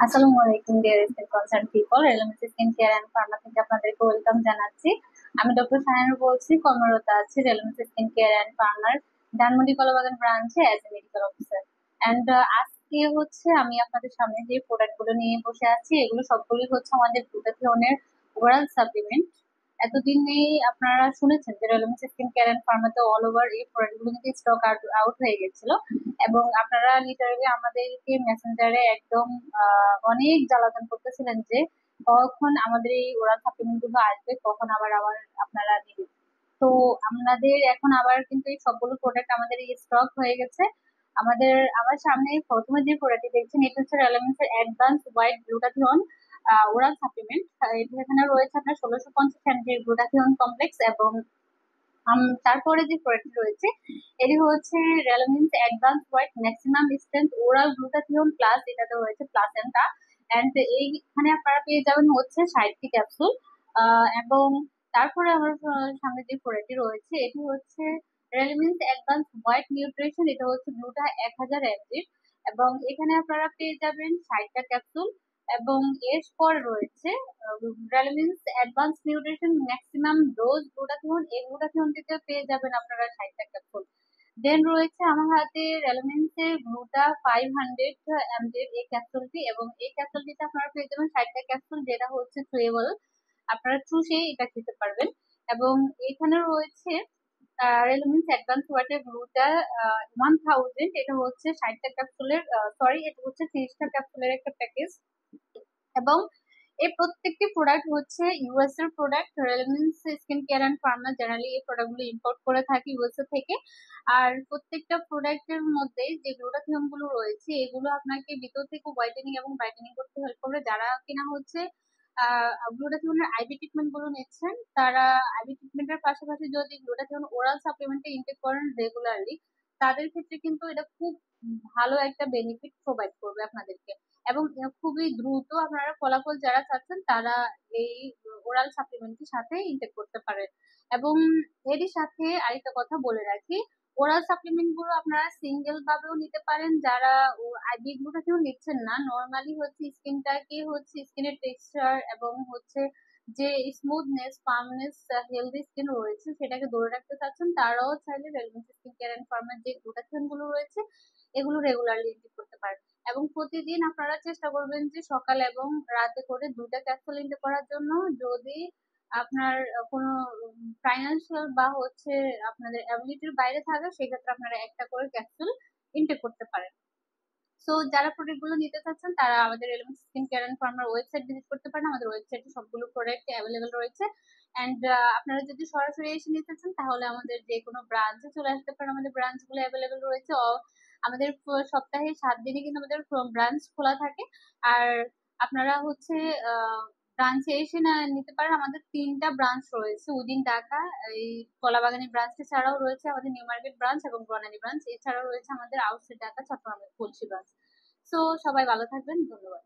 আসসালামু আলাইকুম dear skin concern people, LMC skin care and pharma থেকে আপনাদেরকে ওয়েলকাম জানাচ্ছি। আমি ডক্টর সায়না বলছি, কর্মরত আছি এলএমসি স্কিন কেয়ার অ্যান্ড ফার্মার ধানমন্ডি কলাবাগান ব্রাঞ্চে as a medical officer. And আজকে হচ্ছে আমি আপনাদের সামনে যে প্রোডাক্ট গুলো নিয়ে বসে আছি, এগুলো সবগুলোই হচ্ছে আমাদের গ্লুটাথিওনের ওরাল সাপ্লিমেন্ট। এতদিনে আপনারা শুনেছেন যে এলএমসি স্কিন কেয়ার অ্যান্ড ফার্মাতে অল ওভার এই প্রোডাক্ট গুলো কিন্তু স্টক আউট হয়ে গেছিল, এবং আপনারা লিটারালি আমাদেরকে মেসেঞ্জারে একদম অনেক জ্বালাতন করতেছিলেন যে কখন আমাদের এই ওরাল সাপ্লিমেন্ট গুলো আসবে, কখন আবার আবার আপনারা নেবেন। তো আমাদের এখন আবার কিন্তু এই সবগুলো প্রোডাক্ট আমাদের এই স্টক হয়ে গেছে। আমার সামনে প্রথমে যে প্রোডাক্টটি দেখছেন, এটা হচ্ছে রেলেভেন্স এর advance white glutathione oral supplement. এখানে রয়েছে আপনার 1650 গ্লুটাথিয়ন কমপ্লেক্স, এবং তারপরে যে প্রোডাক্ট রয়েছে এটি হচ্ছে Relumins advance white maximum strength oral glutathione plus, এটাতে রয়েছে প্লাসেন্টা। এন্ড এইখানে আপনারা পেয়ে যাবেন হচ্ছে 60টি ক্যাপসুল। এবং তারপরে আমার সামনে যে প্রোডাক্টটি রয়েছে এটি হচ্ছে রেলামিন্স অ্যাডভান্স হোয়াইট নিউট্রিশন, এটা হচ্ছে গ্লুটা 1000 mg, এবং এখানে আপনারা পেয়ে যাবেন 60টা ক্যাপসুল। এবং এরপর রয়েছে relevance advance nutrition maximum dose glutathione, এই গ্লুটাথিয়ন থেকে পেয়ে যাবেন আপনারা 60টা ক্যাপসুল। দেন রয়েছে আমার হাতে রেলেভেন্স এর গ্লুটা 500 mg এই ক্যাপসুলটি, এবং এই ক্যাপসুলটিতে আপনারা পেয়ে যাবেন 60টা ক্যাপসুল, যেটা হচ্ছে চুয়েবল, আপনারা চুষে এটা খেতে পারবেন। এবং এখানে রয়েছে রেলেভেন্স অ্যাডভান্স ওয়াটার গ্লুটা 1000, এটা হচ্ছে 60টা ক্যাপসুলের, সরি এটা হচ্ছে 30টা ক্যাপসুলের একটা প্যাকেজ। এবং এই প্রত্যেকটি প্রোডাক্ট হচ্ছে ইউএস এর product. Relevance skin care and Pharma generally এই প্রোডাক্টগুলো ইম্পোর্ট করে থাকে ইউএসএ থেকে। আর প্রত্যেকটা প্রোডাক্টের মধ্যে যে গ্লুটাথিয়ন গুলো রয়েছে এগুলো আপনাকে ভিতর থেকে হোয়াইটেনিং এবং ব্রাইটেনিং করতে হেল্প করবে। যারা কিনা হচ্ছে গ্লুটাথিয়নের আইভি ট্রিটমেন্ট গুলো নিচ্ছেন, তারা আইভি ট্রিটমেন্টের পাশাপাশি যদি গ্লুটাথিয়ন ওরাল সাপ্লিমেন্টে ইনটেক করেন রেগুলারলি, তাদের ক্ষেত্রে কিন্তু এটা খুব ভালো একটা বেনিফিট প্রোভাইড করবে আপনাদেরকে। এবং খুবই দ্রুত আপনারা ফলাফল যারা চাচ্ছেন তারা এই ওরাল সাপ্লিমেন্টের সাথে ইনটেক করতে পারেন। এবং এরই সাথে আরেকটা কথা বলে রাখি, ওরাল সাপ্লিমেন্ট গুলো আপনারা সিঙ্গেল ভাবেও নিতে পারেন। যারা আইভি গ্লুটাথিয়ন নিচ্ছেন না, নর্মালি হচ্ছে স্কিনটাকে হচ্ছে স্কিনের টেক্সচার এবং হচ্ছে যে স্মুথনেস, ফার্মনেস, হেলদি স্কিন রয়েছে সেটাকে ধরে রাখতে চাচ্ছেন, তারাও চাইলে রেলভেন্স স্কিন কেয়ার এন্ড ফার্মার যে গ্লুটাথিয়ন গুলো রয়েছে এগুলো রেগুলারলি ইনটেক করতে পারেন। এবং প্রতিদিন আপনারা চেষ্টা করবেন যে সকাল এবং রাতে করে 2টা ক্যাপসুল ইনটেক করার জন্য। যদি আপনার কোনো ফাইন্যান্সিয়াল বা হচ্ছে আপনাদের অ্যাবিলিটির বাইরে থাকে, সেক্ষেত্রে আপনারা একটা করে ক্যাপসুল ইনটেক করতে পারেন। সো যারা প্রোডাক্ট গুলো নিতে চাচ্ছেন তারা আমাদের এলিমেন্ট স্কিন কেয়ার এন্ড ফার্মার ওয়েবসাইট ভিজিট করতে পারেন। আমাদের ওয়েবসাইটে সবগুলো প্রোডাক্ট অ্যাভেলেবেল রয়েছে। এন্ড আপনারা যদি সরাসরি এসে নিতে চান তাহলে আমাদের যে কোনো ব্রাঞ্চে চলে আসতে পারেন, আমাদের ব্রাঞ্চ গুলো অ্যাভেলেবেল রয়েছে। আমাদের সপ্তাহে 7 দিনই কিন্তু আমাদের ব্রাঞ্চ খোলা থাকে। আর আপনারা হচ্ছে ব্রাঞ্চে এসে না নিতে পারেন। আমাদের 3টা ব্রাঞ্চ রয়েছে উইদিন ঢাকা। এই কলাবাগানী ব্রাঞ্চ ছাড়াও রয়েছে আমাদের নিউ মার্কেট ব্রাঞ্চ এবং বনানী ব্রাঞ্চ, এছাড়াও রয়েছে আমাদের আউটসাইড ঢাকা চট্টগ্রামের খুলশী ব্রাঞ্চ। সো সবাই ভালো থাকবেন, ধন্যবাদ।